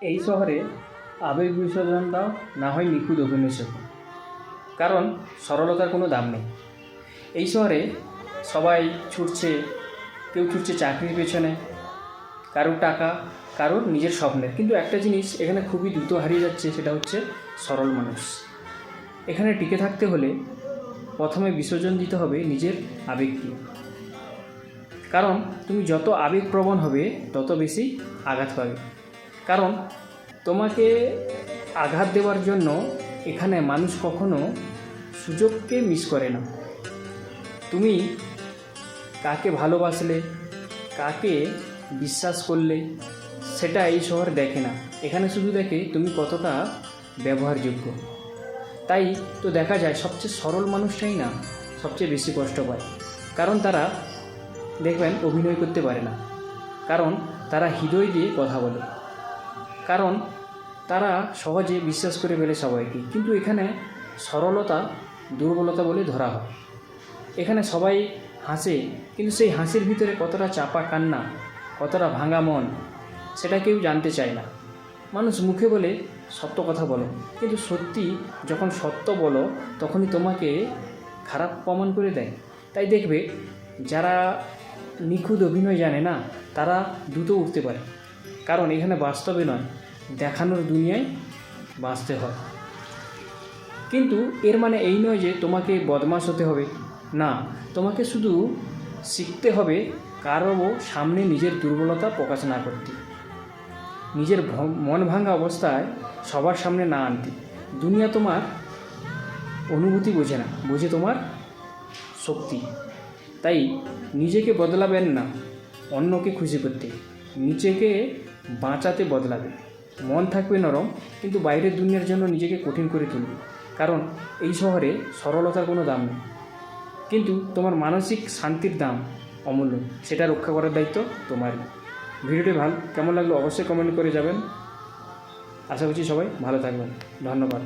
এই শহরে আবেগ বিসর্জনটাও না হয় নিখুঁত অভিনয় শেখো, কারণ সরলতার কোনো দাম নেই। এই শহরে সবাই ছুটছে, কেউ ছুটছে চাকরির পেছনে, কারোর টাকা, কারোর নিজের স্বপ্নের। কিন্তু একটা জিনিস এখানে খুবই দ্রুত হারিয়ে যাচ্ছে, সেটা হচ্ছে সরল মানুষ। এখানে টিকে থাকতে হলে প্রথমে বিসর্জন দিতে হবে নিজের আবেগকে, কারণ তুমি যত আবেগপ্রবণ হবে তত বেশি আঘাত পাবে। কারণ তোমাকে আঘাত দেওয়ার জন্য এখানে মানুষ কখনো সুযোগকে মিস করে না। তুমি কাকে ভালোবাসলে, কাকে বিশ্বাস করলে, সেটা এই শহর দেখে না। এখানে শুধু দেখে তুমি কতটা ব্যবহারযোগ্য। তাই তো দেখা যায় সবচেয়ে সরল মানুষটাই না সবচেয়ে বেশি কষ্ট পায়, কারণ তারা দেখবেন অভিনয় করতে পারে না, কারণ তারা হৃদয় দিয়ে কথা বলে, কারণ তারা সহজে বিশ্বাস করে ফেলে সবাইকে। কিন্তু এখানে সরলতা দুর্বলতা বলে ধরা হয়। এখানে সবাই হাসে, কিন্তু সেই হাসির ভিতরে কতটা চাপা কান্না, কতটা ভাঙা মন, সেটা কেউ জানতে চায় না। মানুষ মুখে বলে সত্য কথা বলো, কিন্তু সত্যি যখন সত্য বলো তখনই তোমাকে খারাপ প্রমাণ করে দেয়। তাই দেখবে যারা নিখুঁত অভিনয় জানে না, তারা দ্রুত উঠতে পারে, কারণ এখানে বাস্তবে নয়, দেখানোর দুনিয়ায় বাঁচতে হয়। কিন্তু এর মানে এই নয় যে তোমাকে বদমাশ হতে হবে, না, তোমাকে শুধু শিখতে হবে কারো সামনে নিজের দুর্বলতা প্রকাশ না করতে, নিজের মন ভাঙা অবস্থায় সবার সামনে না আনতে। দুনিয়া তোমার অনুভূতি বোঝে না, বোঝে তোমার শক্তি। তাই নিজেকে বদলাবেন না অন্যকে খুশি করতে, নিজেকে বাঁচাতে বদলাবে। মন থাকবে নরম, কিন্তু বাইরের দুনিয়ার জন্য নিজেকে কঠিন করে তুলবে। কারণ এই শহরে সরলতার কোনো দাম নেই, কিন্তু তোমার মানসিক শান্তির দাম অমূল্য। সেটা রক্ষা করার দায়িত্ব তোমারই। ভিডিওটি কেমন লাগলো অবশ্যই কমেন্ট করে যাবেন। আশা করছি সবাই ভালো থাকবেন। ধন্যবাদ।